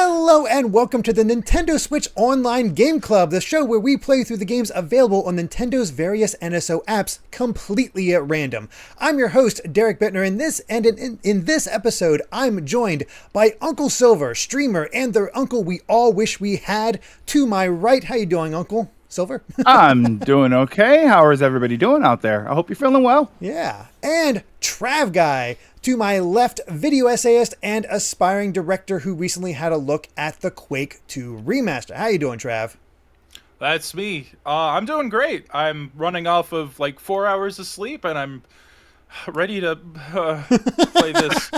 Hello and welcome to the Nintendo Switch Online Game Club, the show where we play through the games available on Nintendo's various NSO apps completely at random. I'm your host, Derrick Bittner, and in this episode, I'm joined by Uncle Silver, streamer, and the uncle we all wish we had. To my right, how you doing, Uncle Silver? I'm doing okay. How is everybody doing out there? I hope you're feeling well. Yeah. And Trav Guy, to my left, video essayist and aspiring director who recently had a look at the Quake 2 remaster. How you doing, Trav? That's me. I'm doing great. I'm running off of like 4 hours of sleep, and I'm ready to play this.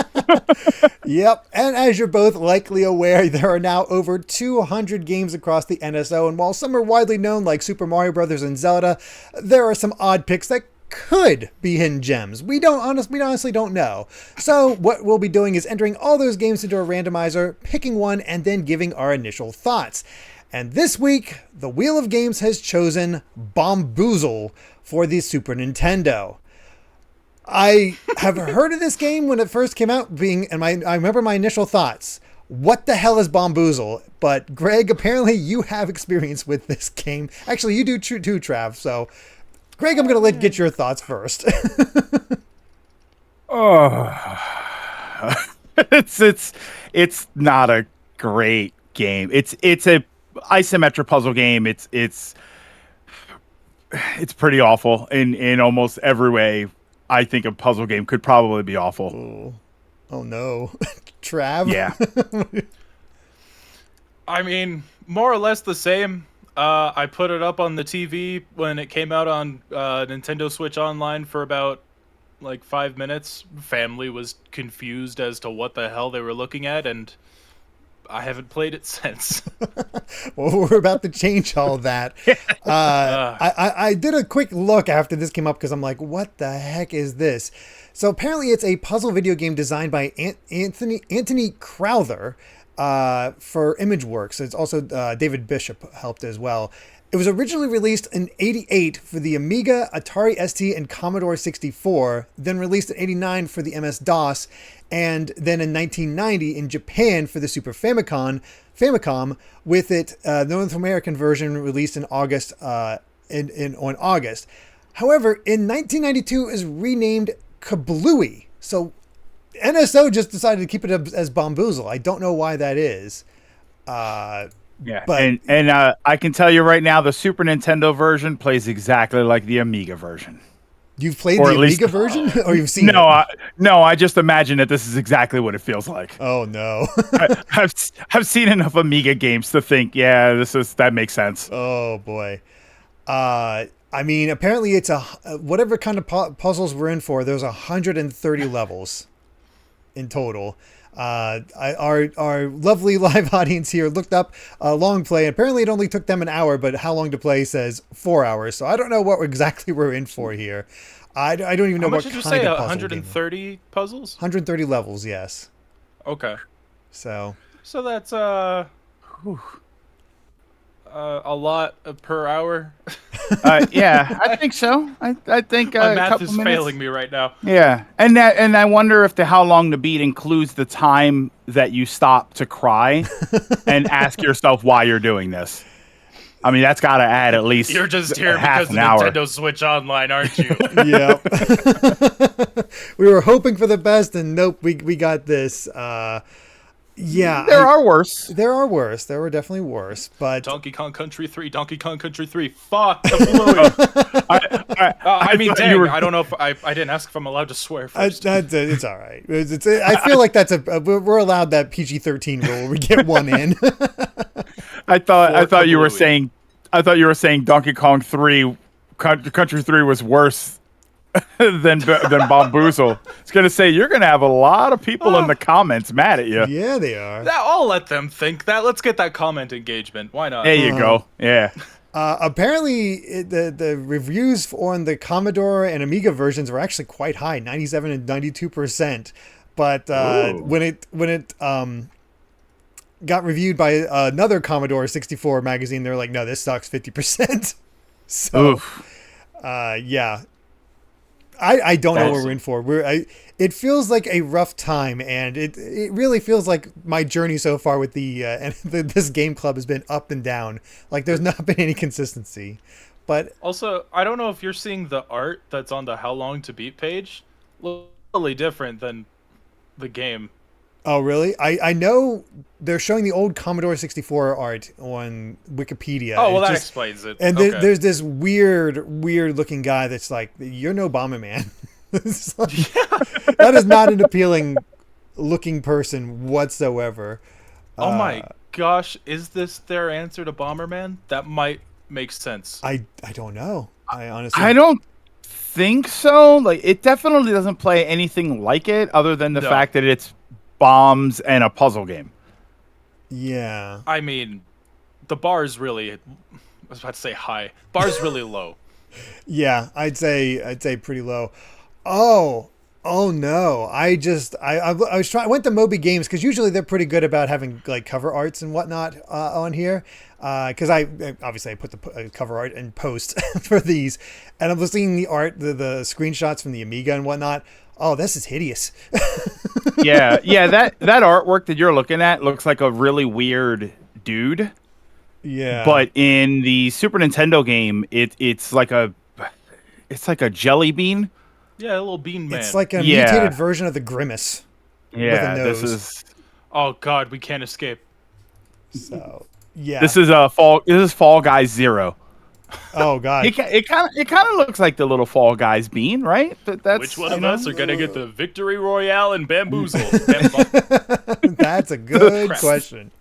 Yep, and as you're both likely aware, there are now over 200 games across the NSO, and while some are widely known like Super Mario Bros. And Zelda, there are some odd picks that could be hidden gems. We honestly don't know. So what we'll be doing is entering all those games into a randomizer, picking one, and then giving our initial thoughts. And this week, the Wheel of Games has chosen Bamboozle for the Super Nintendo. I have heard of this game when it first came out, I remember my initial thoughts. What the hell is Bamboozle? But Greg, apparently you have experience with this game. Actually, you do too, Trav. So, Greg, I'm going to get your thoughts first. It's not a great game. It's a isometric puzzle game. It's pretty awful in almost every way. I think a puzzle game could probably be awful. Oh no. Trav? Yeah. I mean, more or less the same. I put it up on the TV when it came out on Nintendo Switch Online for about like 5 minutes. Family was confused as to what the hell they were looking at, and I haven't played it since. Well, we're about to change all that. I did a quick look after this came up because I'm like, what the heck is this? So apparently it's a puzzle video game designed by Anthony Crowther for ImageWorks. It's also David Bishop helped as well. It was originally released in '88 for the Amiga, Atari ST, and Commodore 64, then released in '89 for the MS-DOS, and then in 1990 in Japan for the Super Famicom, with it the North American version released in August. On August. However, in 1992 it was renamed Kablooey. So NSO just decided to keep it as Bombuzal. I don't know why that is. Yeah, but and I can tell you right now, the Super Nintendo version plays exactly like the Amiga version. You've played the Amiga version, or you've seen it? No, I just imagine that this is exactly what it feels like. Oh no, I've seen enough Amiga games to think, yeah, that makes sense. Oh boy, I mean, apparently it's whatever kind of puzzles we're in for. There's 130 levels in total. Our lovely live audience here looked up long play. Apparently it only took them an hour, but how long to play says 4 hours. So I don't know what exactly we're in for here. I don't even know what kind of puzzle. How much did you say? 130 puzzles? 130 levels, yes. Okay. So that's a lot per hour. Yeah, I think so. I think my math is failing me right now. Yeah, and I wonder if the how long to beat includes the time that you stop to cry and ask yourself why you're doing this. I mean, that's got to add at least. You're just here because of Nintendo Switch Online, aren't you? Yep. We were hoping for the best, and nope, we got this. Yeah, there are worse. There are worse. There were definitely worse, but Donkey Kong Country 3, Donkey Kong Country 3. Fuck the I mean, dang, I don't know if I didn't ask if I'm allowed to swear first. It's all right. I feel like that's we're allowed that PG-13 rule where we get one in. I thought you were saying Donkey Kong 3, Country 3 was worse than Bombuzal. I was gonna say you're gonna have a lot of people in the comments mad at you. Yeah, they are. I'll let them think that. Let's get that comment engagement. Why not? There you go. Yeah. Apparently, the reviews on the Commodore and Amiga versions were actually quite high, 97 and 92%. But when it got reviewed by another Commodore 64 magazine, they're like, no, this sucks, 50%. So, yeah. I don't know what we're in for. It feels like a rough time, and it really feels like my journey so far with this game club has been up and down. Like there's not been any consistency. But also, I don't know if you're seeing the art that's on the How Long to Beat page. Totally different than the game. Oh, really? I know they're showing the old Commodore 64 art on Wikipedia. Oh, well, that explains it. And there's this weird looking guy that's like, you're no Bomberman. Like, that is not an appealing looking person whatsoever. Oh my gosh, is this their answer to Bomberman? That might make sense. I don't know. I don't think so. Like, it definitely doesn't play anything like it, other than the fact that it's bombs and a puzzle game. Yeah. I mean, the bar is really, I was about to say high. Bar's really low. Yeah, I'd say pretty low. Oh no! I went to Moby Games because usually they're pretty good about having like cover arts and whatnot on here. Because I put the cover art in post for these, and I was seeing the art, the screenshots from the Amiga and whatnot. Oh, this is hideous. yeah. That artwork that you're looking at looks like a really weird dude. Yeah. But in the Super Nintendo game, it's like a jelly bean. Yeah, a little bean man. It's like a mutated version of the Grimace. Yeah, with a nose. This is. Oh God, we can't escape. So yeah, This is Fall Guys 0. Oh God, it kind of looks like the little Fall Guys bean, right? Which one of us are gonna get the victory royale and Bamboozle? That's a good question.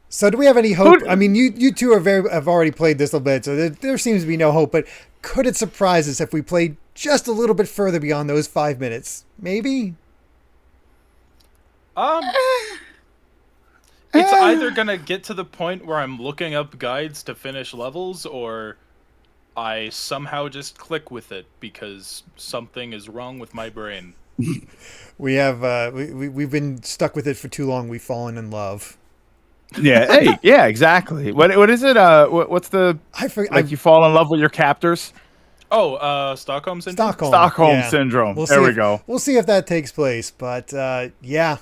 So do we have any hope? I mean, you two have already played this a little bit, so there seems to be no hope. But could it surprise us if we played just a little bit further beyond those 5 minutes? Maybe. It's either gonna get to the point where I'm looking up guides to finish levels, or I somehow just click with it because something is wrong with my brain. We have we've been stuck with it for too long. We've fallen in love. Yeah. Hey. Yeah. Exactly. What is it? What's the? You fall in love with your captors. Oh, Stockholm syndrome. Stockholm syndrome. There we go. We'll see if that takes place. But yeah,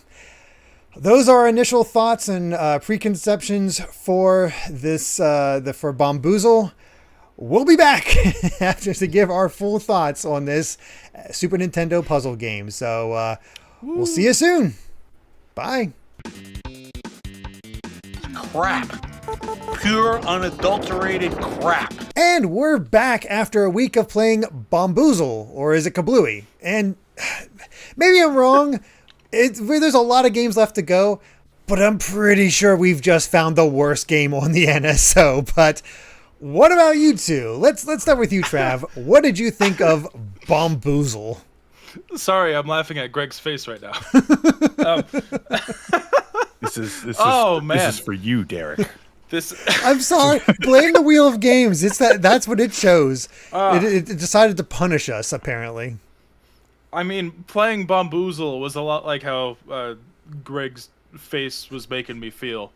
those are our initial thoughts and preconceptions for this for Bamboozle. We'll be back after to give our full thoughts on this Super Nintendo puzzle game. So we'll see you soon. Bye. Crap. Pure, unadulterated crap. And we're back after a week of playing Bombuzal, or is it Kablooey? And maybe I'm wrong. There's a lot of games left to go, but I'm pretty sure we've just found the worst game on the NSO. But what about you two? Let's start with you, Trav. What did you think of Bombuzal? Sorry, I'm laughing at Greg's face right now. This is for you, Derrick. I'm sorry. Blame the Wheel of Games. That's what it chose. It decided to punish us, apparently. I mean, playing Bamboozle was a lot like how Greg's face was making me feel.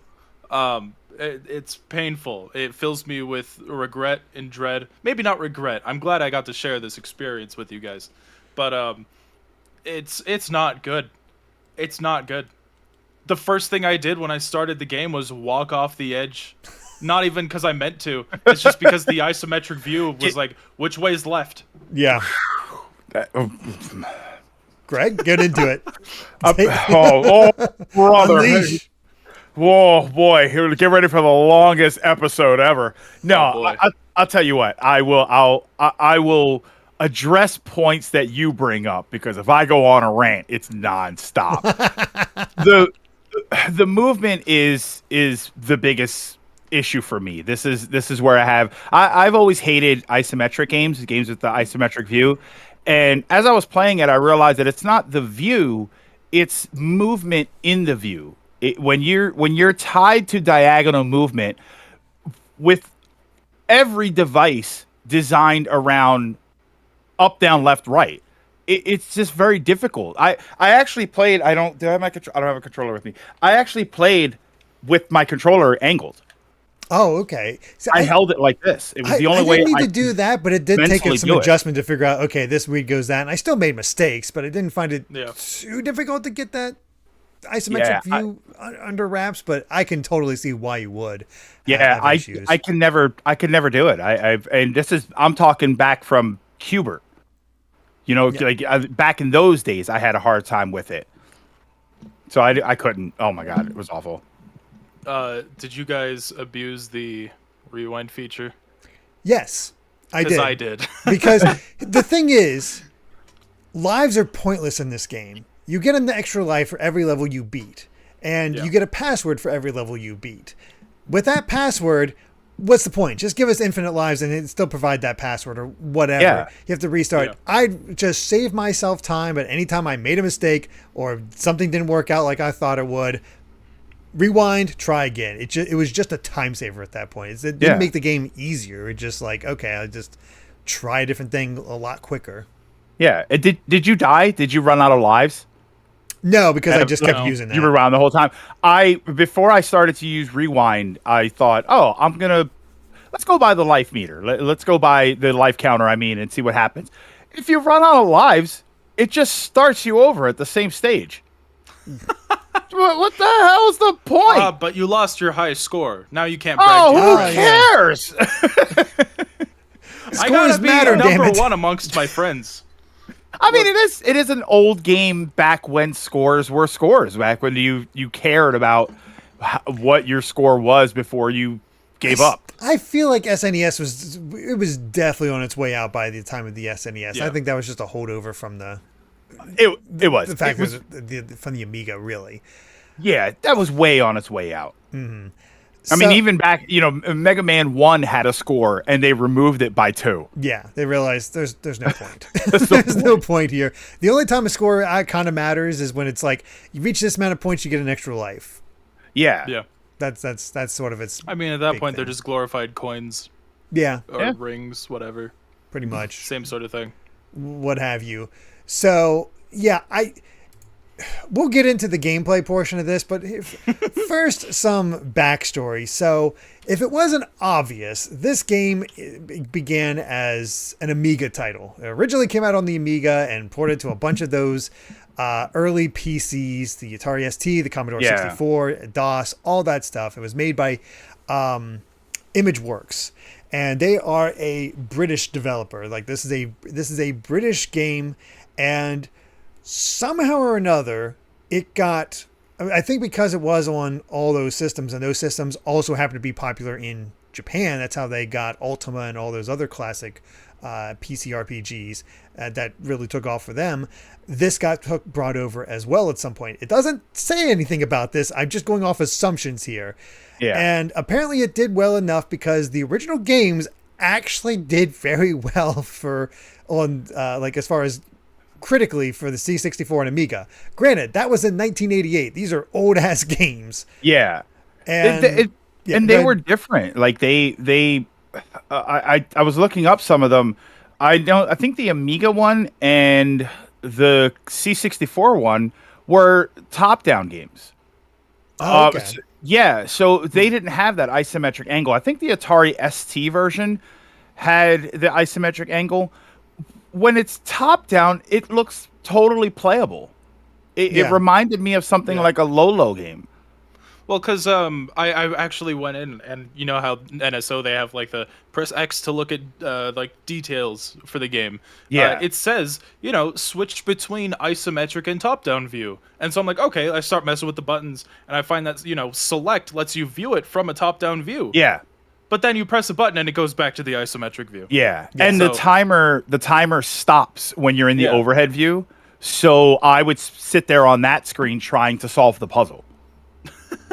It's painful. It fills me with regret and dread. Maybe not regret. I'm glad I got to share this experience with you guys. But it's not good. It's not good. The first thing I did when I started the game was walk off the edge. Not even because I meant to. It's just because the isometric view was like, which way's left? Yeah. Greg, get into it. Brother. Unleash. Whoa, boy. Here, get ready for the longest episode ever. No, I'll tell you what. I will address points that you bring up, because if I go on a rant, it's nonstop. The movement is the biggest issue for me. This is where I've always hated isometric games with the isometric view. And as I was playing it, I realized that it's not the view, it's movement in the view. When you're tied to diagonal movement with every device designed around up, down, left, right, it's just very difficult. I actually played. I don't have a controller with me. I actually played with my controller angled. Oh, okay. So I held it like this. It was the only I way didn't need I to do that, but it did take mentally some do it. adjustment to figure out, okay, this read goes that. And I still made mistakes, but I didn't find it Yeah. too difficult to get that isometric view under wraps, but I can totally see why you would. Yeah, have issues. I can never do it. And I'm talking back from Hubert. You know, back in those days, I had a hard time with it. So I couldn't. Oh my god, it was awful. Did you guys abuse the rewind feature? Yes, I did. I did. Because the thing is, lives are pointless in this game. You get an extra life for every level you beat, and you get a password for every level you beat. With that password, what's the point? Just give us infinite lives and it still provide that password or whatever. Yeah. You have to restart. Yeah. I'd just save myself time, but anytime I made a mistake or something didn't work out like I thought it would, rewind, try again. It was just a time saver at that point. It didn't make the game easier. It just like, okay, I'll just try a different thing a lot quicker. Yeah. Did you die? Did you run out of lives? No, because I just kept using that. You were around the whole time. Before I started to use rewind, I thought, oh, let's go by the life meter. Let's go by the life counter, and see what happens. If you run out of lives, it just starts you over at the same stage. What the hell's the point? But you lost your highest score. Now you can't brag. Oh, who cares? I gotta be matter, number one amongst my friends. It is an old game back when scores were scores, back when you cared about what your score was before you gave up. I feel like SNES was definitely on its way out by the time of the SNES. Yeah. I think that was just a holdover from the was. The fact it was from the Amiga, really. Yeah, that was way on its way out. Mm-hmm. Even back, Mega Man 1 had a score, and they removed it by 2. Yeah, they realized there's no point. There's no point here. The only time a score kind of matters is when it's like, you reach this amount of points, you get an extra life. Yeah. Yeah. That's sort of its at that point, thing. they're just glorified coins. Yeah. Or rings, whatever. Pretty much. Same sort of thing. What have you. So, yeah, we'll get into the gameplay portion of this, but first, some backstory. So, if it wasn't obvious, this game began as an Amiga title. It originally came out on the Amiga and ported to a bunch of those early PCs, the Atari ST, the Commodore 64, DOS, all that stuff. It was made by ImageWorks, and they are a British developer. Like, this is a British game, and somehow or another, it got, I think because it was on all those systems, and those systems also happened to be popular in Japan. That's how they got Ultima and all those other classic PC RPGs that really took off for them. This got brought over as well at some point. It doesn't say anything about this. I'm just going off assumptions here. Yeah. And apparently it did well enough because the original games actually did very well as far as critically for the C64 and Amiga. Granted, that was in 1988. These are old ass games. Yeah. And they were different. Like I was looking up some of them. I think the Amiga one and the C64 one were top-down games. Oh, okay. So they didn't have that isometric angle. I think the Atari ST version had the isometric angle. When it's top-down, it looks totally playable. It reminded me of something like a Lolo game. Well, because I actually went in, and you know how NSO, they have like the press X to look at like details for the game. Yeah. It says, switch between isometric and top-down view. And so I'm like, okay, I start messing with the buttons, and I find that, select lets you view it from a top-down view. Yeah. But then you press a button and it goes back to the isometric view. Yeah. And the timer stops when you're in the overhead view. So I would sit there on that screen trying to solve the puzzle.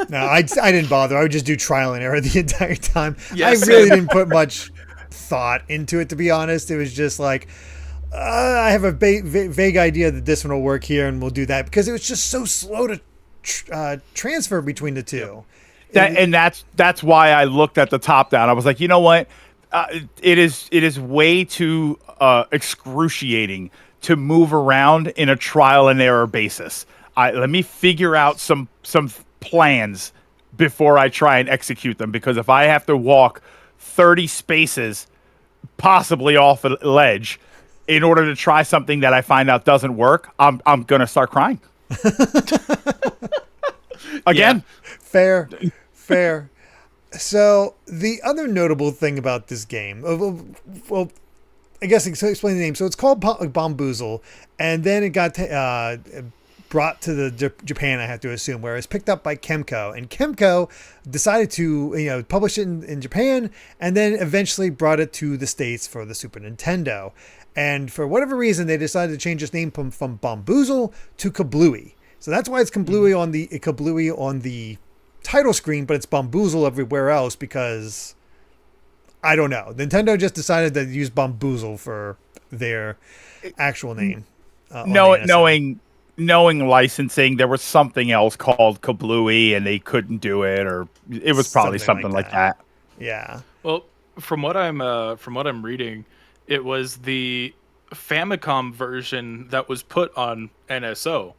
No, I didn't bother. I would just do trial and error the entire time. Yes. I really didn't put much thought into it, to be honest. It was just like, I have a vague idea that this one will work here and we'll do that, because it was just so slow to transfer between the two. That's why I looked at the top down. I was like, you know what? It is way too excruciating to move around in a trial and error basis. Let me figure out some plans before I try and execute them, because if I have to walk 30 spaces, possibly off a ledge, in order to try something that I find out doesn't work, I'm gonna start crying. Again. Fair. So the other notable thing about this game, well, I guess explain the name. So it's called Bombuzal, and then it got brought to the Japan, I have to assume, where it was picked up by Kemco, and Kemco decided to publish it in Japan, and then eventually brought it to the States for the Super Nintendo. And for whatever reason, they decided to change its name from Bombuzal to Kablooey. So that's why it's Kablooey on the title screen, but it's Bamboozle everywhere else, because I don't know. Nintendo just decided to use Bamboozle for their actual name. Knowing licensing, there was something else called Kablooey, and they couldn't do it, or it was probably something like that. Yeah. Well, from what I'm reading, it was the Famicom version that was put on NSO,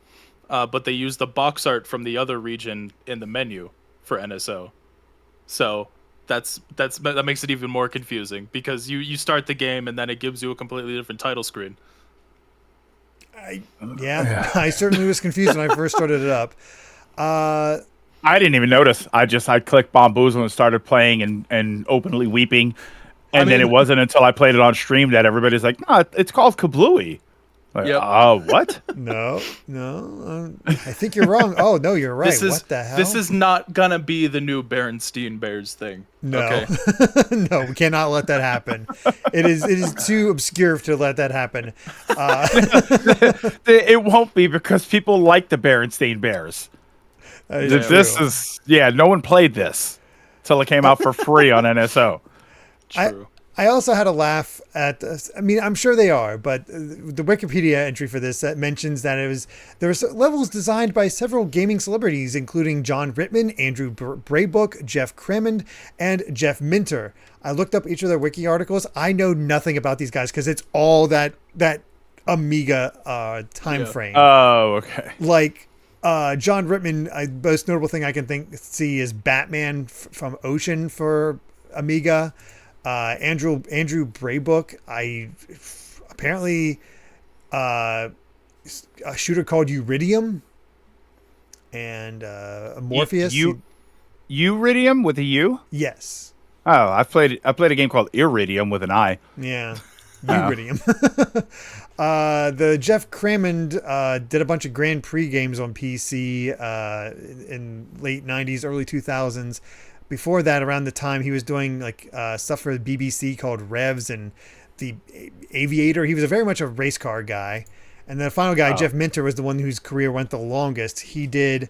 but they used the box art from the other region in the menu for NSO. So that makes it even more confusing, because you start the game and then it gives you a completely different title screen. I certainly was confused when I first started it up. I didn't even notice. I clicked Bamboozle and started playing and openly weeping. And then it wasn't until I played it on stream that everybody's like, no, it's called Kablooey. Like, what? No, I think you're wrong. Oh, no, you're right. What the hell? This is not going to be the new Berenstein Bears thing. No. Okay. No, we cannot let that happen. It is too obscure to let that happen. It won't be, because people like the Berenstein Bears. No one played this until it came out for free on NSO. True. I also had a laugh at this. I mean, I'm sure they are, but the Wikipedia entry for this mentions that there were levels designed by several gaming celebrities, including John Rittman, Andrew Braybook, Jeff Cremond, and Jeff Minter. I looked up each of their wiki articles. I know nothing about these guys, because it's all that Amiga time frame. Oh, okay. Like John Rittman, most notable thing I can see is Batman from Ocean for Amiga. Andrew Braybook, apparently a shooter called Uridium, and Morpheus. Uridium with a U? Yes. Oh, I played a game called Iridium with an I. Yeah. Uridium. The Jeff Crammond did a bunch of Grand Prix games on PC in late 90s, early 2000s. Before that, around the time he was doing stuff for the BBC called Revs and the Aviator. He was very much a race car guy. And the final guy, Jeff Minter, was the one whose career went the longest. He did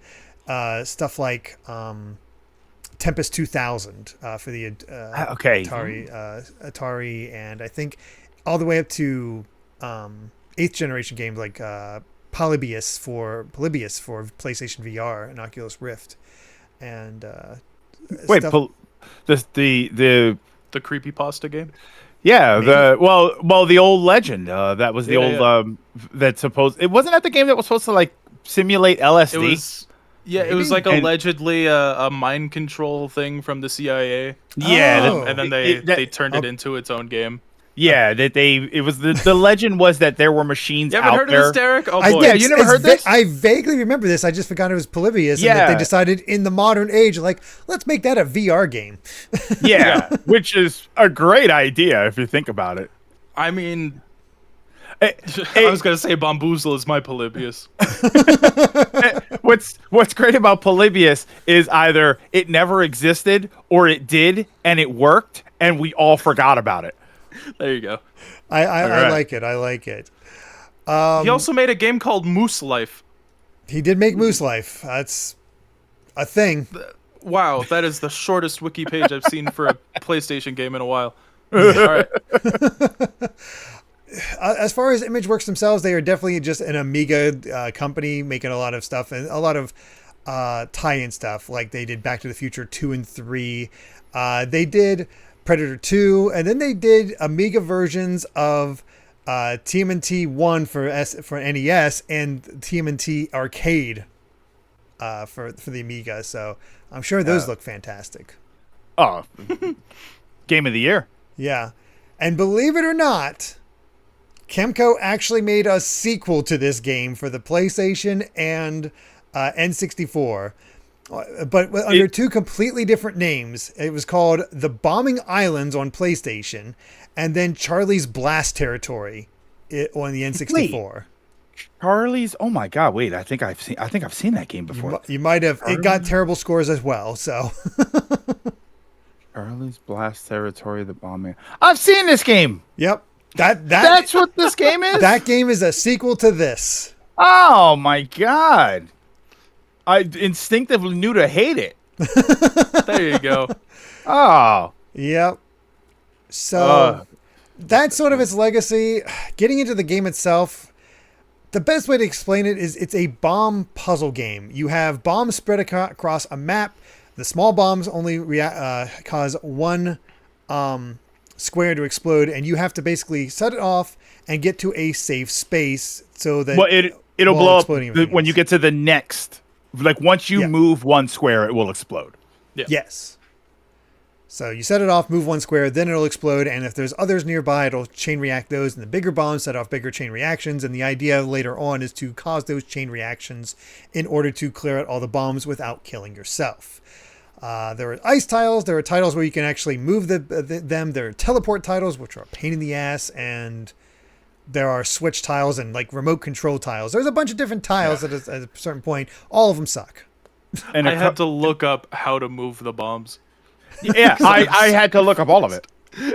stuff like Tempest 2000 for the Atari, and I think all the way up to 8th generation games like Polybius for PlayStation VR and Oculus Rift. And wait, stuff. the creepypasta game? Yeah, the old Legend. That was the old that supposed. It wasn't that the game that was supposed to simulate LSD. It was allegedly a mind control thing from the CIA. Yeah, and then they turned it into its own game. Yeah, the legend was that there were machines out there. You haven't heard of this, Derrick? Oh boy, you never heard this? I vaguely remember this. I just forgot it was Polybius, and that they decided in the modern age, let's make that a VR game. Yeah, which is a great idea if you think about it. I mean, I was gonna say Bamboozle is my Polybius. What's great about Polybius is either it never existed or it did and it worked and we all forgot about it. There you go. I like it. I like it. He also made a game called Moose Life. He did make Moose Life. That's a thing. Wow, that is the shortest wiki page I've seen for a PlayStation game in a while. All right. As far as ImageWorks themselves, they are definitely just an Amiga company making a lot of stuff and a lot of tie-in stuff. Like they did Back to the Future 2 and 3. They did Predator 2, and then they did Amiga versions of TMNT 1 for NES and TMNT Arcade for the Amiga. So I'm sure those look fantastic. Oh, game of the year. Yeah. And believe it or not, Kemco actually made a sequel to this game for the PlayStation and N64. But under two completely different names. It was called The Bombing Islands on PlayStation, and then Charlie's Blast Territory on the N64. Wait. Charlie's. Oh my God! Wait, I think I've seen that game before. You might have. It got terrible scores as well. So. Charlie's Blast Territory, the bombing. I've seen this game. Yep. That's what this game is. That game is a sequel to this. Oh my God! I instinctively knew to hate it. There you go. Oh. Yep. So that's sort of its legacy. Getting into the game itself, the best way to explain it is it's a bomb puzzle game. You have bombs spread across a map. The small bombs only cause one square to explode, and you have to basically set it off and get to a safe space so that it'll blow up when you get to the next. Like once you move one square, it will explode. Yeah. Yes. So you set it off, move one square, then it'll explode, and if there's others nearby, it'll chain react those, and the bigger bombs set off bigger chain reactions, and the idea later on is to cause those chain reactions in order to clear out all the bombs without killing yourself. There are ice tiles, there are titles where you can actually move them, there are teleport titles, which are a pain in the ass, and there are switch tiles and like remote control tiles. There's a bunch of different tiles at a certain point. All of them suck. And I had to look up how to move the bombs. Yeah, I had to look up all of it.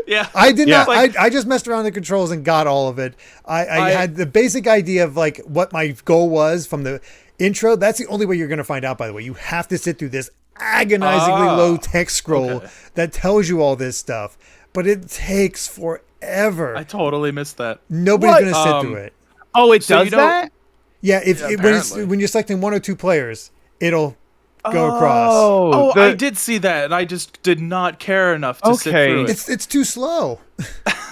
Yeah, I did not. Like, I just messed around the controls and got all of it. I had the basic idea of like what my goal was from the intro. That's the only way you're going to find out, by the way. You have to sit through this agonizingly low text scroll that tells you all this stuff. But it takes forever. I totally missed that. Nobody's going to sit through it. Oh, it does that? Yeah, when you're selecting one or two players, it'll go across. I did see that, and I just did not care enough to sit through it. It's too slow.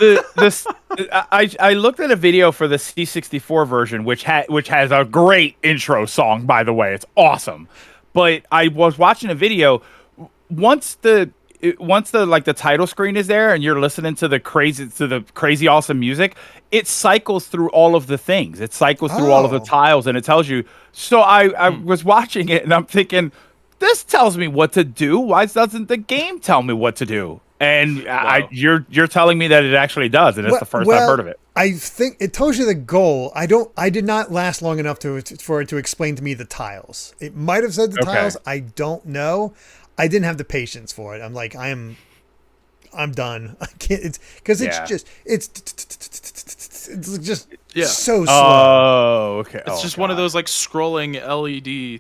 I looked at a video for the C64 version, which has a great intro song, by the way. It's awesome. But I was watching a video. Once the title screen is there and you're listening to the crazy awesome music, it cycles through all of the things. It cycles through all of the tiles, and it tells you. So I was watching it and I'm thinking, this tells me what to do. Why doesn't the game tell me what to do? And you're telling me that it actually does, and it's the first I've heard of it. I think it tells you the goal. I did not last long enough for it to explain to me the tiles. It might have said the tiles. I don't know. I didn't have the patience for it. I'm like, I'm done. I can't. It's because it's just so slow. Oh, okay. It's just one of those like scrolling LED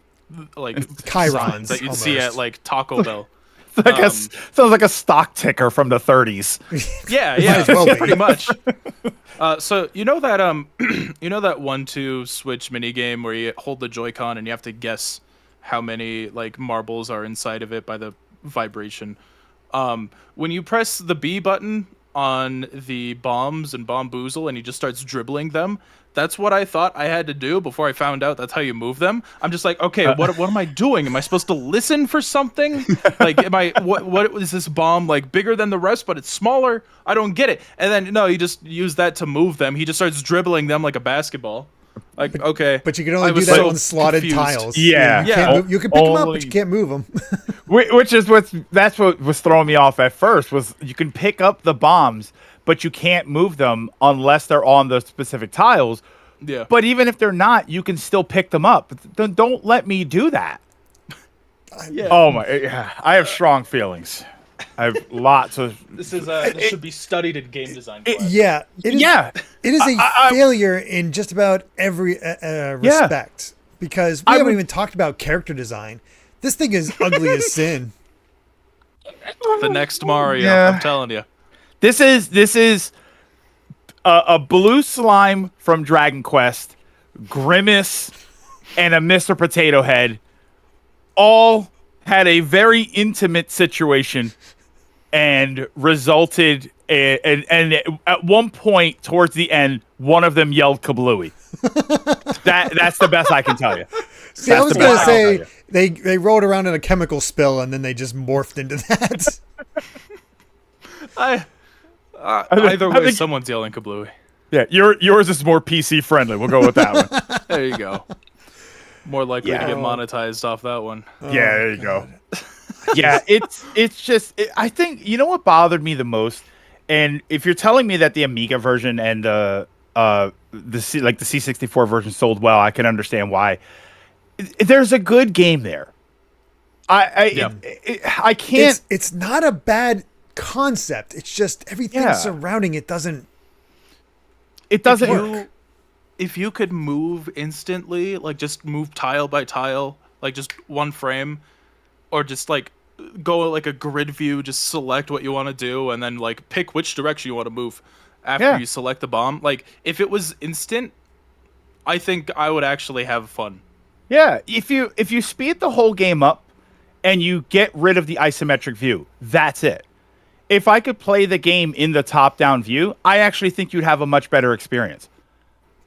like chyrons that you'd see at like Taco Bell. Sounds like a stock ticker from the 30s. Yeah, pretty much. So you know that you know that 1-2 switch mini game where you hold the Joy-Con and you have to guess how many like marbles are inside of it by the vibration. When you press the B button on the bombs and Bamboozle and he just starts dribbling them, that's what I thought I had to do before I found out that's how you move them. I'm just like, okay, what am I doing? Am I supposed to listen for something? Like, what is this bomb like bigger than the rest, but it's smaller? I don't get it. And then no, you just use that to move them. He just starts dribbling them like a basketball. Like, okay, but you can only do that on slotted tiles. Yeah, you can pick them up, but you can't move them. Which is that's what was throwing me off at first. Was you can pick up the bombs, but you can't move them unless they're on the specific tiles. Yeah. But even if they're not, you can still pick them up. Don't let me do that. Yeah. Oh my! I have strong feelings. I have lots of. This should be studied in game design class. It is a failure in just about every respect because we haven't even talked about character design. This thing is ugly as sin. The next Mario, I'm telling you. This is a blue slime from Dragon Quest, Grimace, and a Mr. Potato Head all had a very intimate situation and resulted and at one point towards the end, one of them yelled Kablooey. That's the best I can tell you. See, I was going to say they rolled around in a chemical spill and then they just morphed into that. Either way, someone's yelling Kablooey. Yeah, yours is more PC friendly. We'll go with that one. There you go. More likely to get monetized off that one. Yeah, there you go. Yeah, it's just I think you know what bothered me the most, and if you're telling me that the Amiga version and the C64 version sold well, I can understand why. There's a good game there. I can't. It's not a bad concept. It's just everything surrounding it doesn't. It doesn't work. If you could move instantly, like just move tile by tile, like just one frame, or just like go like a grid view, just select what you want to do, and then like pick which direction you want to move after you select the bomb. Like if it was instant, I think I would actually have fun. Yeah, if you speed the whole game up and you get rid of the isometric view, that's it. If I could play the game in the top-down view, I actually think you'd have a much better experience.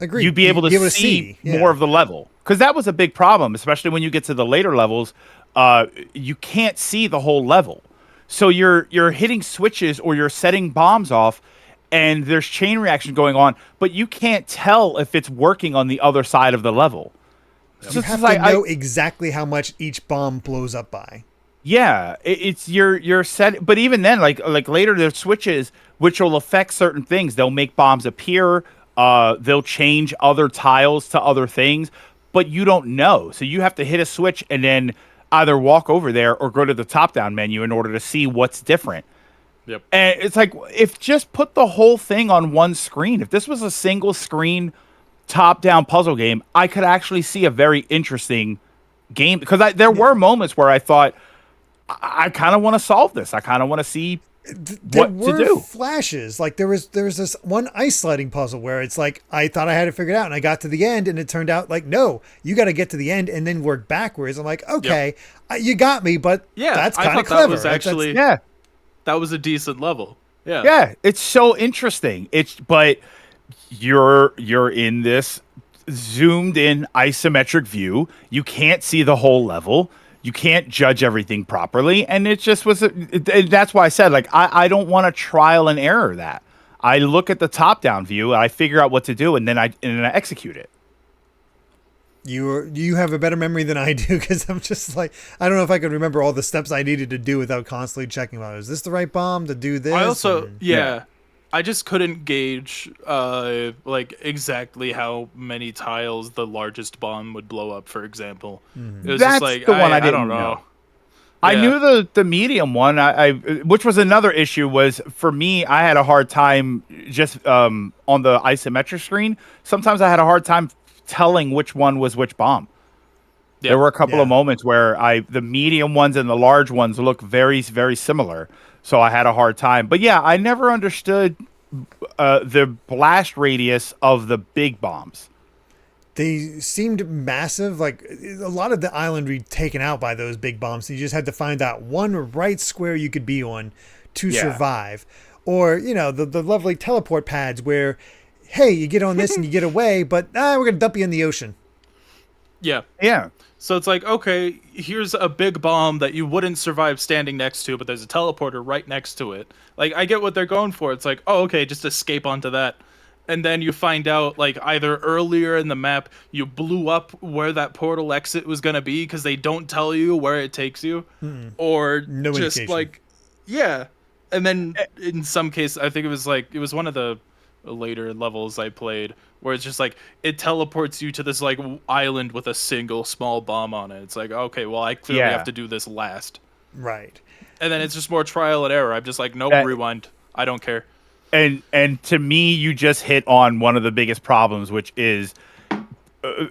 Agreed. You'd be able to see more of the level. Because that was a big problem, especially when you get to the later levels. You can't see the whole level. So you're hitting switches or you're setting bombs off, and there's chain reaction going on, but you can't tell if it's working on the other side of the level. You have to know exactly how much each bomb blows up by. Yeah, it's you're set, but even then, like later, there's switches which will affect certain things. They'll make bombs appear. They'll change other tiles to other things, but you don't know. So you have to hit a switch and then either walk over there or go to the top-down menu in order to see what's different. Yep. And it's like if just put the whole thing on one screen. If this was a single screen top-down puzzle game, I could actually see a very interesting game, because there were moments where I thought, I kind of want to solve this. I kind of want to see what to do. Flashes. Like there was this one ice sliding puzzle where it's like I thought I had it figured out, and I got to the end, and it turned out like no, you got to get to the end and then work backwards. I'm like, okay, you got me, but that's kind of clever. That was actually that was a decent level. Yeah, it's so interesting. But you're in this zoomed in isometric view. You can't see the whole level. You can't judge everything properly. And it just was, that's why I said, like, I don't want to trial and error that. I look at the top down view, I figure out what to do, and then I execute it. You have a better memory than I do, because I'm just like, I don't know if I could remember all the steps I needed to do without constantly checking about, is this the right bomb to do this? I also, I just couldn't gauge like exactly how many tiles the largest bomb would blow up, for example. It was just like, the one I don't know. I knew the medium one, which was another issue, was for me, I had a hard time just on the isometric screen. Sometimes I had a hard time telling which one was which bomb. Yep. There were a couple of moments where the medium ones and the large ones look very, very similar. So I had a hard time. But yeah, I never understood the blast radius of the big bombs. They seemed massive. Like a lot of the island would be taken out by those big bombs. So you just had to find out one right square you could be on to survive. Or, the lovely teleport pads where, hey, you get on this and you get away, but we're going to dump you in the ocean. Yeah. Yeah. So it's like, okay, here's a big bomb that you wouldn't survive standing next to, but there's a teleporter right next to it. Like, I get what they're going for. It's like, oh, okay, just escape onto that. And then you find out, like, either earlier in the map, you blew up where that portal exit was going to be because they don't tell you where it takes you. Or no just, indication. like, And then in some cases, I think it was one of the later levels I played, where it's just like it teleports you to this like island with a single small bomb on it. It's like, okay, well, I clearly have to do this last, right? And then it's just more trial and error. I'm just like, nope, rewind. I don't care. And to me, you just hit on one of the biggest problems, which is, and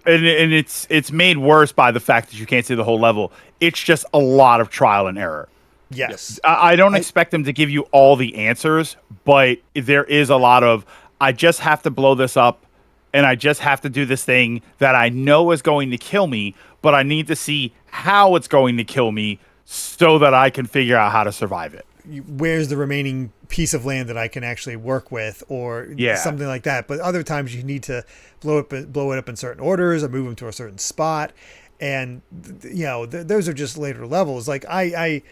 it's made worse by the fact that you can't see the whole level. It's just a lot of trial and error. Yes, I don't expect them to give you all the answers, but there is a lot of, I just have to blow this up, and I just have to do this thing that I know is going to kill me, but I need to see how it's going to kill me so that I can figure out how to survive it. Where's the remaining piece of land that I can actually work with, or Yeah. something like that. But other times you need to blow it up in certain orders or move them to a certain spot. And, you know, those are just later levels. Like I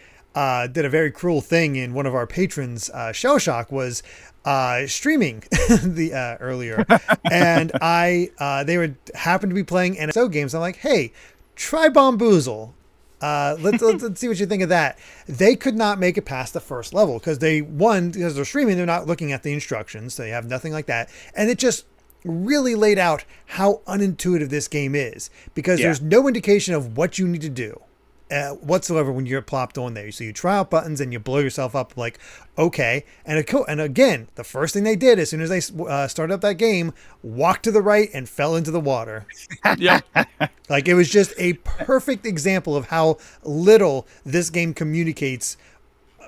did a very cruel thing in one of our patrons, Shell Shock, was streaming the earlier, and they would happen to be playing NSO games. I'm like, hey, try Bamboozle. Let's see what you think of that. They could not make it past the first level because because they're streaming, they're not looking at the instructions. They have nothing like that, and it just really laid out how unintuitive this game is because there's no indication of what you need to do whatsoever when you're plopped on there. So you try out buttons and you blow yourself up like, okay. And again, the first thing they did as soon as they started up that game, walked to the right and fell into the water. Yeah. Like, it was just a perfect example of how little this game communicates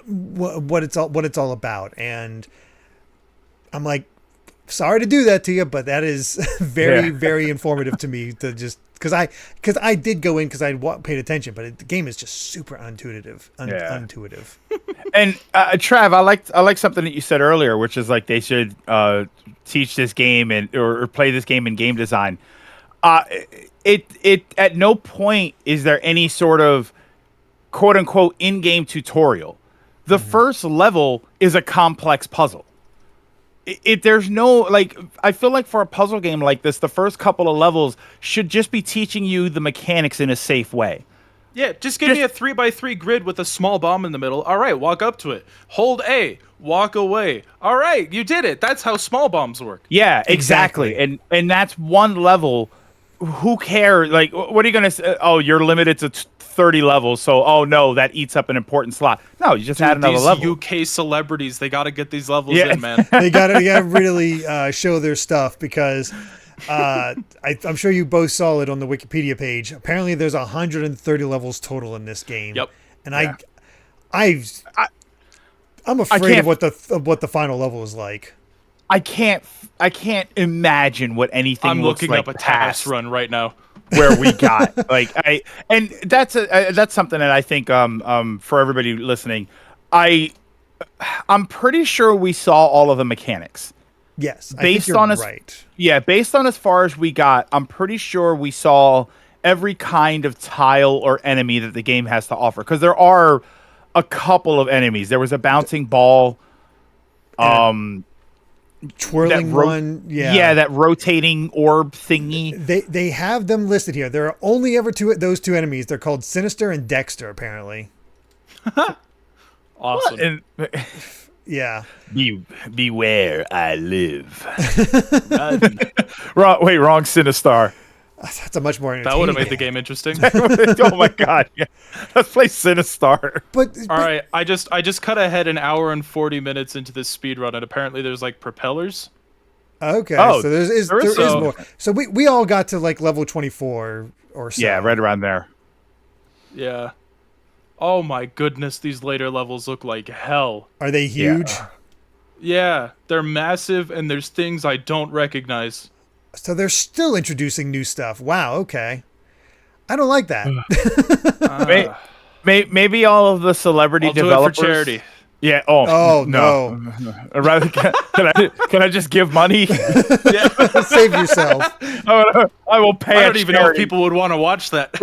what it's all about. And I'm like, sorry to do that to you, but that is very, very informative to me to just, because I did go in because I paid attention, but the game is just super unintuitive. Unintuitive. And Trav, I like something that you said earlier, which is like they should teach this game or play this game in game design. It at no point is there any sort of quote unquote in-game tutorial. The first level is a complex puzzle. There's no, like, I feel like for a puzzle game like this, the first couple of levels should just be teaching you the mechanics in a safe way. Yeah, just give me a 3x3 grid with a small bomb in the middle. All right, walk up to it. Hold A, walk away. All right, you did it. That's how small bombs work. Yeah, exactly. And that's one level. Who cares? Like, what are you going to say? Oh, you're limited to 30 levels, so, oh no, that eats up an important slot. No, you just add another level. UK celebrities, they got to get these levels in, man. They got to really show their stuff because I'm sure you both saw it on the Wikipedia page. Apparently, there's 130 levels total in this game. Yep. And I'm afraid of what the final level is like. I can't imagine what anything I'm looks looking like up a task run right now. Where we got and that's something that I think for everybody listening, I'm pretty sure we saw all of the mechanics. Yes, based on right. Yeah, based on as far as we got, I'm pretty sure we saw every kind of tile or enemy that the game has to offer, because there are a couple of enemies. There was a bouncing ball, twirling one, that rotating orb thingy. They have them listed here. There are only ever those two enemies. They're called Sinister and Dexter, apparently. Awesome. Yeah. Beware, I live. Wrong Sinistar. That's a much more that would have made the game interesting. Oh my god! Yeah. Let's play Sinistar. But all right, I just cut ahead an hour and 40 minutes into this speed run, and apparently there's like propellers. Okay, oh, so there is more. So we all got to like level 24 or so. Yeah, right around there. Yeah. Oh my goodness, these later levels look like hell. Are they huge? Yeah, they're massive, and there's things I don't recognize. So they're still introducing new stuff. Wow, okay. I don't like that. Maybe all of the celebrity developers. Do it for charity. Yeah. Oh no. Rather, can I just give money? Yeah. Save yourself. I will pay. I don't even know if people would want to watch that.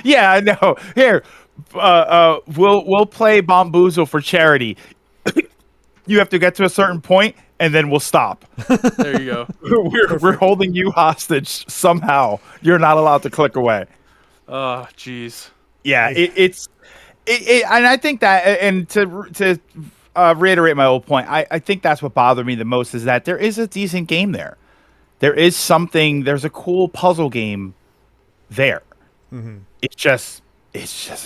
Yeah, I know. Here, we'll play Bamboozle for charity. You have to get to a certain point, and then we'll stop. There you go. We're holding you hostage somehow. You're not allowed to click away. Oh, jeez. Yeah, it's and I think that, and to reiterate my old point, I think that's what bothered me the most, is that there is a decent game there. There's a cool puzzle game there. Mm-hmm. It's just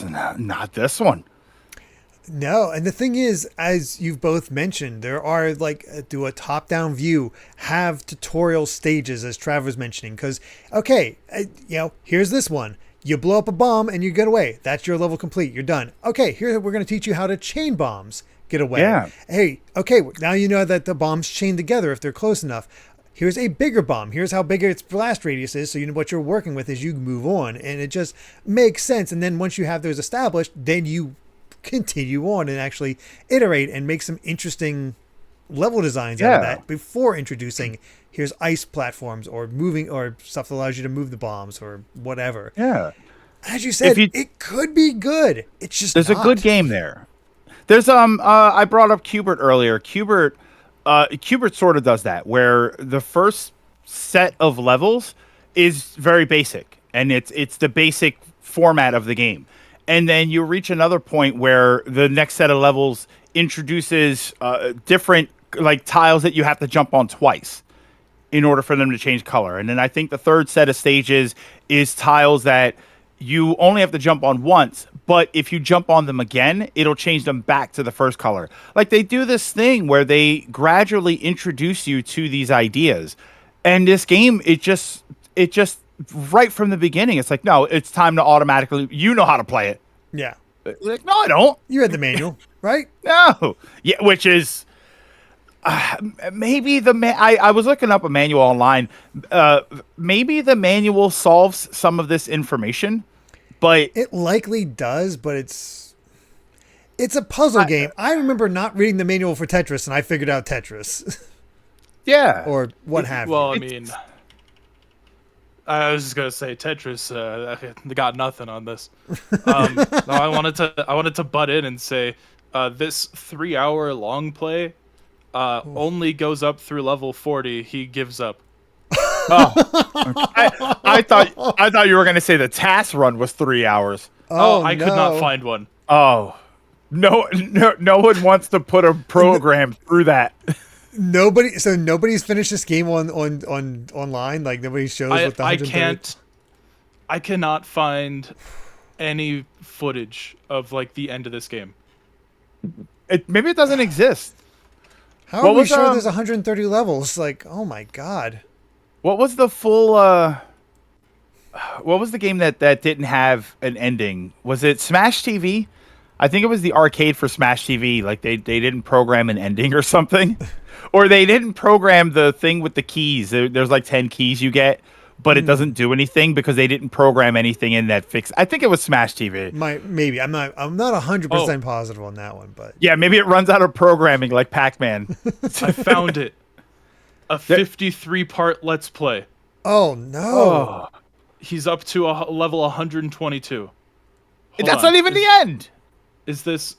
not this one. No, and the thing is, as you've both mentioned, there are do a top-down view, have tutorial stages, as Trav was mentioning, because, okay, here's this one. You blow up a bomb and you get away. That's your level complete. You're done. Okay, here we're going to teach you how to chain bombs. Get away. Yeah. Hey, okay, now you know that the bombs chain together if they're close enough. Here's a bigger bomb. Here's how big its blast radius is, so you know what you're working with as you move on. And it just makes sense. And then once you have those established, then you continue on and actually iterate and make some interesting level designs out of that before introducing here's ice platforms or moving or stuff that allows you to move the bombs or whatever. Yeah. As you said, it could be good. It's just there's a good game there. There's I brought up Qbert earlier. Qbert sort of does that, where the first set of levels is very basic, and it's the basic format of the game. And then you reach another point where the next set of levels introduces different like tiles that you have to jump on twice in order for them to change color. And then I think the third set of stages is tiles that you only have to jump on once, but if you jump on them again, it'll change them back to the first color. Like they do this thing where they gradually introduce you to these ideas. And this game, it just right from the beginning, it's like, no, it's time to automatically, you know how to play it. Yeah. Like, no, I don't. You read the manual, right? No. Yeah, which is maybe I was looking up a manual online. Maybe the manual solves some of this information, but it likely does, but it's a puzzle game. I remember not reading the manual for Tetris, and I figured out Tetris. Yeah. Or what have you. Well, I mean, I was just gonna say Tetris. They got nothing on this. No, I wanted to butt in and say this 3-hour long play only goes up through level 40. He gives up. Oh, I thought you were gonna say the task run was 3 hours. Oh, I could not find one. Oh, no one wants to put a program through that. Nobody's finished this game on online. Like nobody shows what the 130. I cannot find any footage of like the end of this game. Maybe it doesn't exist. How are we sure there's 130 levels? Like, oh my god. What was the full what was the game that didn't have an ending? Was it Smash TV? I think it was the arcade for Smash TV. Like they didn't program an ending or something. Or they didn't program the thing with the keys. There's like 10 keys you get, but it doesn't do anything because they didn't program anything in that fix. I think it was Smash TV. Maybe. I'm not 100% positive on that one, but yeah, maybe it runs out of programming like Pac-Man. I found it. A 53-part Let's Play. Oh no. Oh. He's up to a level 122. That's not even the end. Is this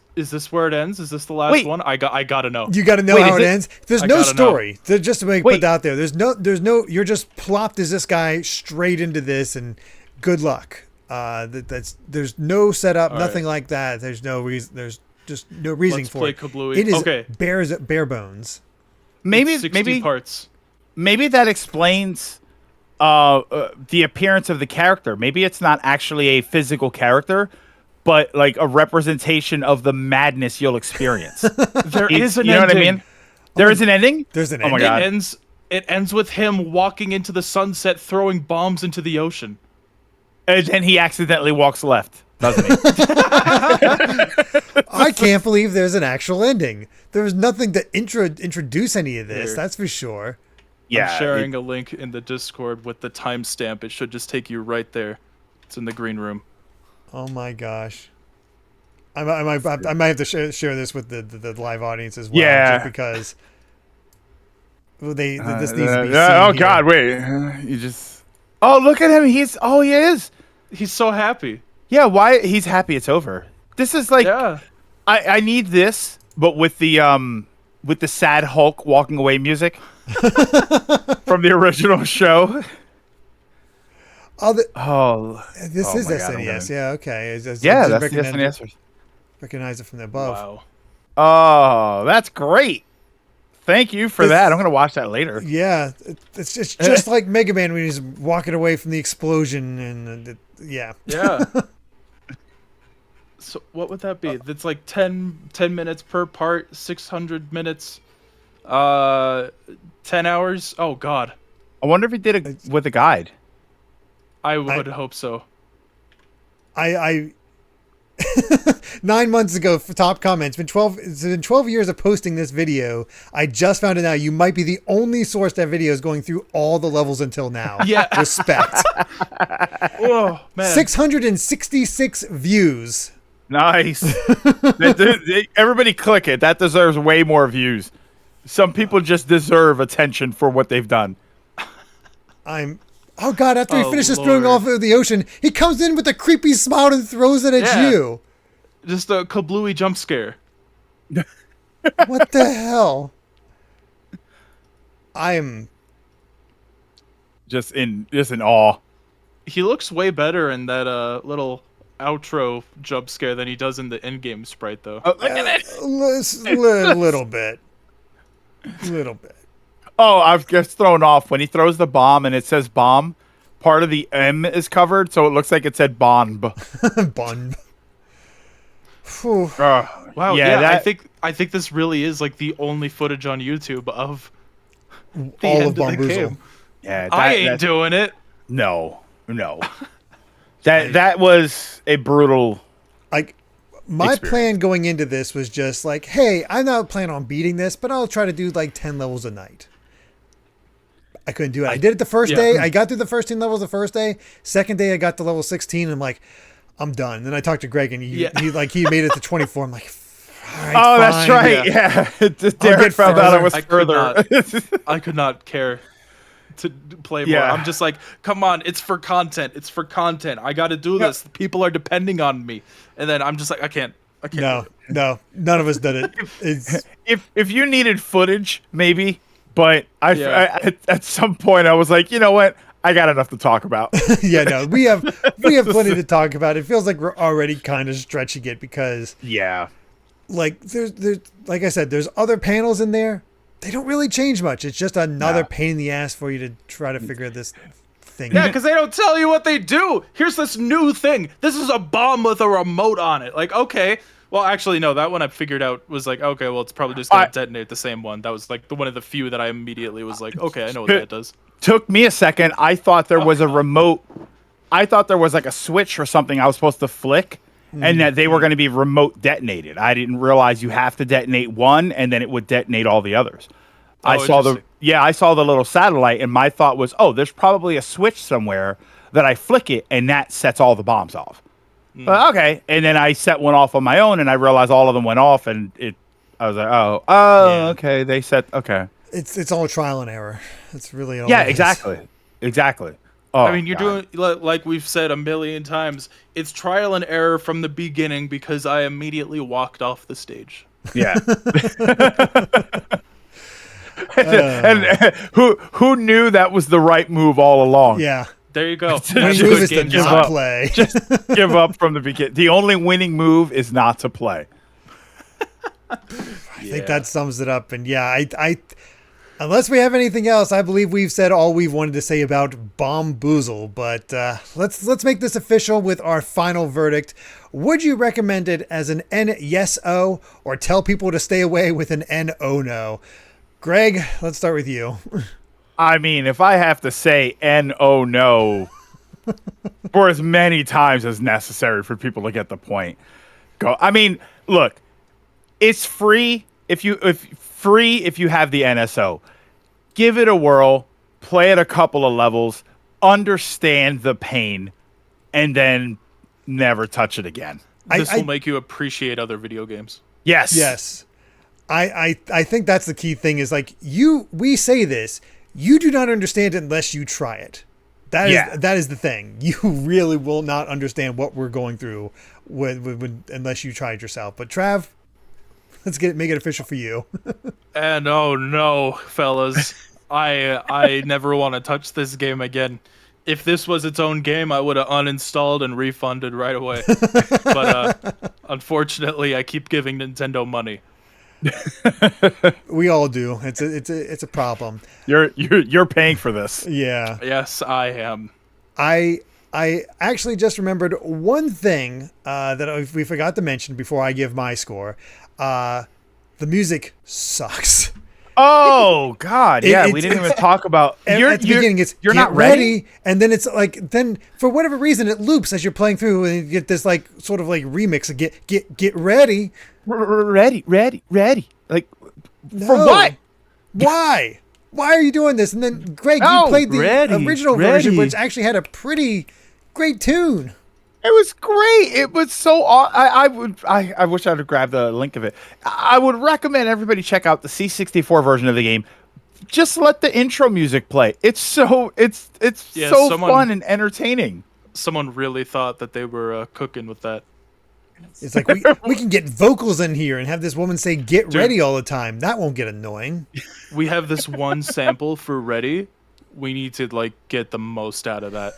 where it ends? Is this the last one? I gotta know. You gotta know how it ends. There's no story. Just to put it out there. There's no. You're just plopped as this guy straight into this, and good luck. There's no setup, nothing like that. There's no reason. There's just no reasoning for it. Kablooey. It is bare bones. Maybe 60 parts. Maybe that explains the appearance of the character. Maybe it's not actually a physical character, but like a representation of the madness you'll experience. There is an ending. You know what I mean? There is an ending? There's an ending. Oh my God. It ends with him walking into the sunset, throwing bombs into the ocean. And then he accidentally walks left, doesn't he? I can't believe there's an actual ending. There was nothing to introduce any of this, that's for sure. Yeah, I'm sharing a link in the Discord with the timestamp. It should just take you right there. It's in the green room. Oh my gosh. I might have to share this with the live audience as well. Yeah. Just because this needs to be seen oh here. God, wait. You just... Oh, look at him. He is. He's so happy. Yeah, why? He's happy it's over. This is like... Yeah. I need this, but with the sad Hulk walking away music from the original show. This is SNES. Yeah, okay. That's the SNES. Recognize it from the above. Wow. Oh, that's great. Thank you for that. I'm going to watch that later. Yeah, it's just like Mega Man when he's walking away from the explosion. And yeah. Yeah. So what would that be? That's like 10 minutes per part, 600 minutes, 10 hours. Oh, God. I wonder if he did it with a guide. I would hope so. I 9 months ago for top comments. It's been 12 years of posting this video. I just found it now. You might be the only source that video is going through all the levels until now. Yeah. Respect. Oh man. 666 views. Nice. Everybody click it. That deserves way more views. Some people just deserve attention for what they've done. Oh God, after he finishes throwing off of the ocean, he comes in with a creepy smile and throws it at you. Just a Kablooey jump scare. What the hell? I am just in awe. He looks way better in that little outro jump scare than he does in the in-game sprite, though. Oh, look at it. Little bit. Little bit. Oh, I've just thrown off when he throws the bomb and it says bomb. Part of the M is covered, so it looks like it said bomb. Bomb. Wow. Yeah, I think this really is like the only footage on YouTube of the all end of Bamboozle. the game. Yeah, I ain't doing it. No. That was a brutal. Like, my plan going into this was just like, hey, I'm not planning on beating this, but I'll try to do like 10 levels a night. I couldn't do it. I did it the first day. I got through the first 10 levels the first day. Second day, I got to level 16, and I'm like, I'm done. And then I talked to Greg, and he made it to 24. I'm like, all right, fine. That's right. Yeah. Derrick found out I was further. I could not care to play more. I'm just like, come on, it's for content. It's for content. I got to do this. People are depending on me. And then I'm just like, I can't. No, none of us did it. If you needed footage, maybe. But I at some point I was like, you know what? I got enough to talk about. We have plenty to talk about. It feels like we're already kind of stretching it because like there's like I said, there's other panels in there. They don't really change much. It's just another pain in the ass for you to try to figure this thing out. Yeah, because they don't tell you what they do. Here's this new thing. This is a bomb with a remote on it. Like, okay. Well, actually, no, that one I figured out was like, okay, well, it's probably just going to detonate the same one. That was like one of the few that I immediately was like, okay, I know what that does. Took me a second. I thought there was a remote. I thought there was like a switch or something I was supposed to flick and that they were going to be remote detonated. I didn't realize you have to detonate one and then it would detonate all the others. I saw the little satellite and my thought was, oh, there's probably a switch somewhere that I flick it and that sets all the bombs off. Okay, and then I set one off on my own, and I realized all of them went off, and I was like, okay, they set, okay. It's all trial and error. It's really all. Yeah, exactly. Oh, I mean, you're doing like we've said a million times. It's trial and error from the beginning because I immediately walked off the stage. Yeah. and who knew that was the right move all along? Yeah. There you go. The move is to not play. Just give up from the beginning. The only winning move is not to play. I think that sums it up. And I unless we have anything else, I believe we've said all we've wanted to say about Bombuzal. But let's make this official with our final verdict. Would you recommend it as an NSO or tell people to stay away with an NO? Greg, let's start with you. I mean, if I have to say no for as many times as necessary for people to get the point, go. I mean, look, it's free if you have the NSO. Give it a whirl, play it a couple of levels, understand the pain, and then never touch it again. This will make you appreciate other video games. Yes. I think that's the key thing is like we say this. You do not understand it unless you try it. That is the thing. You really will not understand what we're going through unless you try it yourself. But Trav, let's make it official for you. And oh no, fellas, I never want to touch this game again. If this was its own game, I would have uninstalled and refunded right away. But unfortunately, I keep giving Nintendo money. We all do. It's a problem. You're paying for this. Yeah. Yes, I am. I actually just remembered one thing that we forgot to mention before I give my score. The music sucks. Oh God! Yeah, we didn't even talk about. At the beginning, it's you're not ready, and then it's like for whatever reason it loops as you're playing through, and you get this like sort of like remix of get ready. Ready. Like, no. For what? Why? Why are you doing this? And then, Greg, you played the original version, which actually had a pretty great tune. It was great. It was so. I wish I'd have grabbed the link of it. I would recommend everybody check out the C64 version of the game. Just let the intro music play. It's so fun and entertaining. Someone really thought that they were cooking with that. It's like we can get vocals in here and have this woman say "get ready" all the time. That won't get annoying. We have this one sample for ready. We need to like get the most out of that.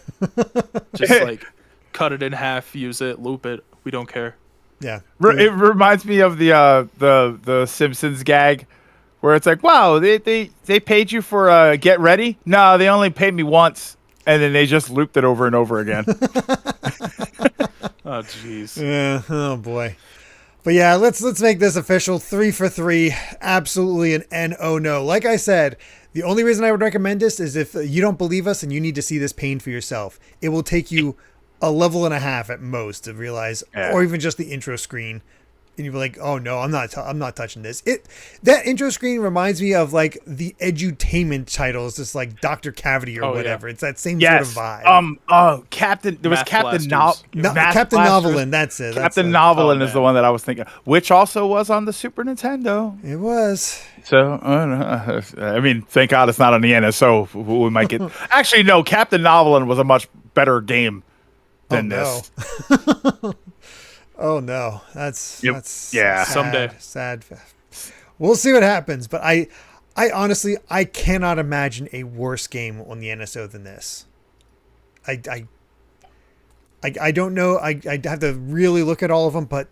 Just like cut it in half, use it, loop it. We don't care. Yeah. It reminds me of the Simpsons gag where it's like, wow, they paid you for Get Ready? No, they only paid me once, and then they just looped it over and over again. Oh jeez. Yeah. Oh boy. But yeah, let's make this official. 3 for 3. Absolutely an NO no. Like I said, the only reason I would recommend this is if you don't believe us and you need to see this pain for yourself. It will take you a level and a half at most to realize, or even just the intro screen. And you'll be like, oh no, I'm not touching this. That intro screen reminds me of like the edutainment titles, just like Dr. Cavity or whatever. Yeah. It's that same sort of vibe. Captain Captain Blasters. Novelin, that's it. Captain Novelin is the one that I was thinking, which also was on the Super Nintendo. It was. So, I mean, thank God it's not on the NSO. We might get. Actually, no, Captain Novelin was a much better game than this. Oh no, that's sad, someday. Sad. We'll see what happens, but I honestly cannot imagine a worse game on the NSO than this. I don't know. I'd have to really look at all of them, but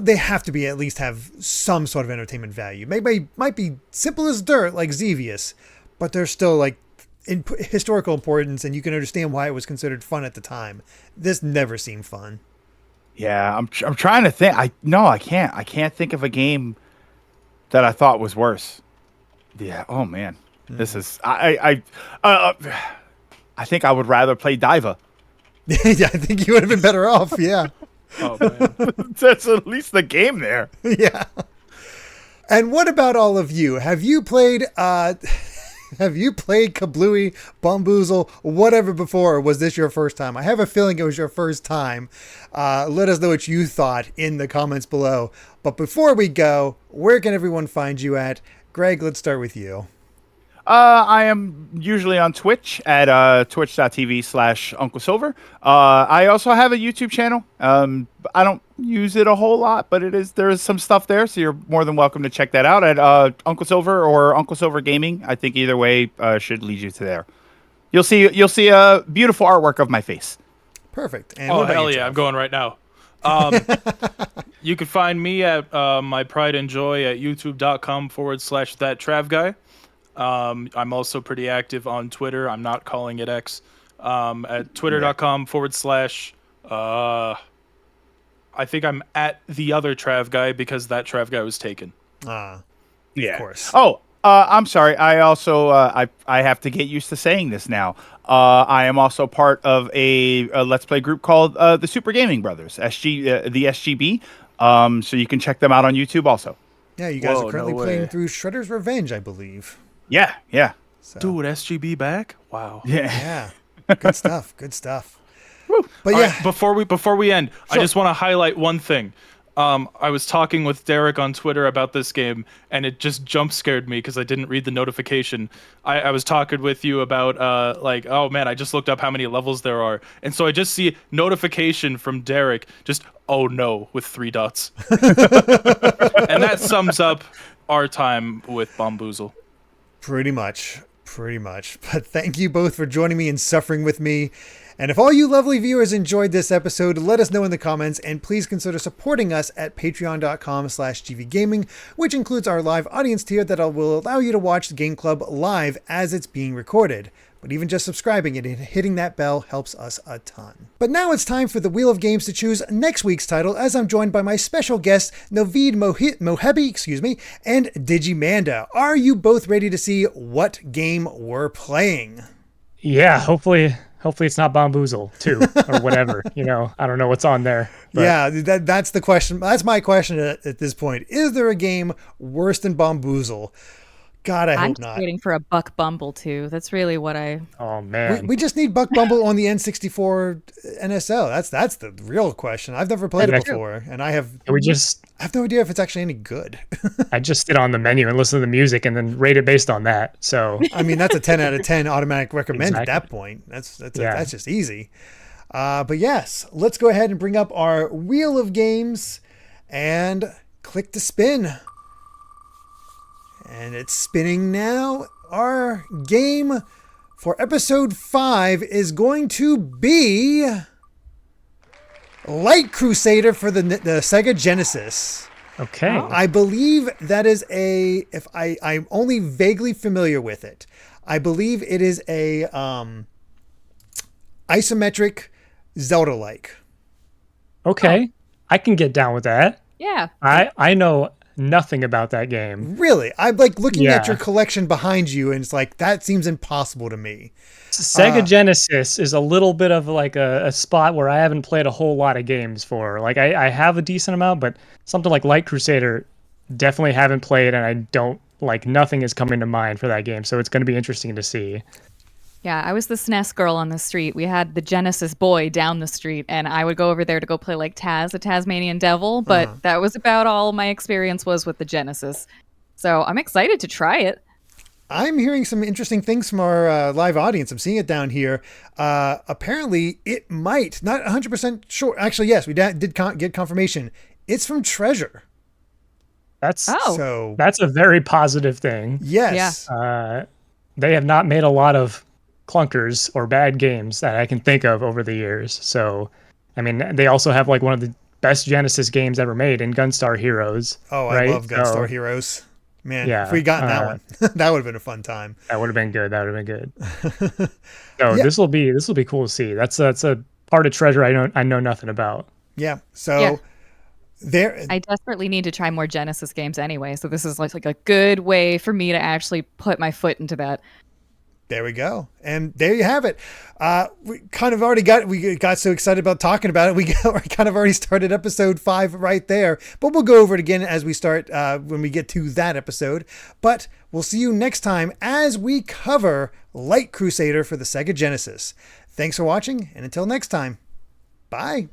they have to be at least have some sort of entertainment value. Maybe might be simple as dirt like Xevious, but they're still like in historical importance, and you can understand why it was considered fun at the time. This never seemed fun. Yeah, I'm trying to think. I can't. I can't think of a game that I thought was worse. Yeah. Oh man, this is. I think I would rather play Diva. Yeah, I think you would have been better off. Yeah. Oh man, that's at least the game there. Yeah. And what about all of you? Have you played? Have you played Kablooey, Bombuzal, whatever before, or was this your first time? I have a feeling it was your first time. Let us know what you thought in the comments below. But before we go, where can everyone find you at? Greg, let's start with you. I am usually on Twitch at twitch.tv/Uncle Silver. I also have a YouTube channel. I don't use it a whole lot, but there is some stuff there, so you're more than welcome to check that out at Uncle Silver or Uncle Silver Gaming. I think either way should lead you to there. You'll see a beautiful artwork of my face. Perfect. And oh hell yeah, I'm going right now. You can find me at my pride and joy at youtube.com/that Trav Guy. I'm also pretty active on Twitter. I'm not calling it X. At twitter.com/ I think I'm at the other Trav Guy because that Trav Guy was taken. Yeah. Of course. Oh, I'm sorry. I also I have to get used to saying this now. I am also part of a Let's Play group called the Super Gaming Brothers, the SGB. So you can check them out on YouTube also. Yeah, you guys are currently playing through Shredder's Revenge, I believe. Yeah. So. Dude, SGB back? Wow. Yeah. Good stuff. Good stuff. But yeah, right, before we end, sure. I just want to highlight one thing. I was talking with Derrick on Twitter about this game, and it just jump scared me because I didn't read the notification. I was talking with you about like, oh man, I just looked up how many levels there are, and so I just see notification from Derrick, just oh no with 3 dots, and that sums up our time with Bamboozle. Pretty much. But thank you both for joining me and suffering with me. And if all you lovely viewers enjoyed this episode, let us know in the comments, and please consider supporting us at patreon.com/gvgaming, which includes our live audience tier that will allow you to watch the Game Club live as it's being recorded. But even just subscribing and hitting that bell helps us a ton. But now it's time for the Wheel of Games to choose next week's title, as I'm joined by my special guests, Naveed Mohebi, and Digimanda. Are you both ready to see what game we're playing? Yeah, hopefully it's not Bamboozle too, or whatever. I don't know what's on there. But. Yeah, that's the question. That's my question at this point. Is there a game worse than Bamboozle? God, I I'm hope just not. waiting for a Buck Bumble too. That's really what I. Oh man. We just need Buck Bumble on the N64 NSO. That's the real question. I've never played it That's before, and I have no idea if it's actually any good. I just sit on the menu and listen to the music and then rate it based on that. So I mean, that's a 10 out of 10 automatic recommend at Exactly. that point. That's just easy. But yes, let's go ahead and bring up our wheel of games and click to spin. And it's spinning now. Our game for episode 5 is going to be Light Crusader for the Sega Genesis. okay. I believe that is I'm only vaguely familiar with it. I believe it is a isometric Zelda-like. Okay. I can get down with that. Yeah. I know nothing about that game. Really? I'm like looking at Yeah. your collection behind you, and it's like, that seems impossible to me. Sega Genesis is a little bit of like a spot where I haven't played a whole lot of games for. Like I have a decent amount, but something like Light Crusader definitely haven't played, and I don't like nothing is coming to mind for that game. So it's going to be interesting to see. Yeah, I was the SNES girl on the street. We had the Genesis boy down the street, and I would go over there to go play like Taz, the Tasmanian Devil, but that was about all my experience was with the Genesis. So I'm excited to try it. I'm hearing some interesting things from our live audience. I'm seeing it down here. Apparently, it might, not 100% sure. Actually, yes, we did get confirmation. It's from Treasure. That's So, that's a very positive thing. yes. They have not made a lot of clunkers or bad games that I can think of over the years. So, I mean, they also have like one of the best Genesis games ever made in Gunstar Heroes. Oh, I right? love Gunstar So, Heroes. Man, Yeah, if we'd gotten that one, that would have been a fun time. That would have been good. That would have been good. So Yeah. this will be cool to see. That's a part of Treasure I know nothing about. Yeah. So, Yeah. there. I desperately need to try more Genesis games anyway, so this is like a good way for me to actually put my foot into that. There we go. And there you have it. We kind of already got so excited about talking about it. We kind of already started episode 5 right there, but we'll go over it again as we start, when we get to that episode. But we'll see you next time as we cover Light Crusader for the Sega Genesis. Thanks for watching, and until next time, bye.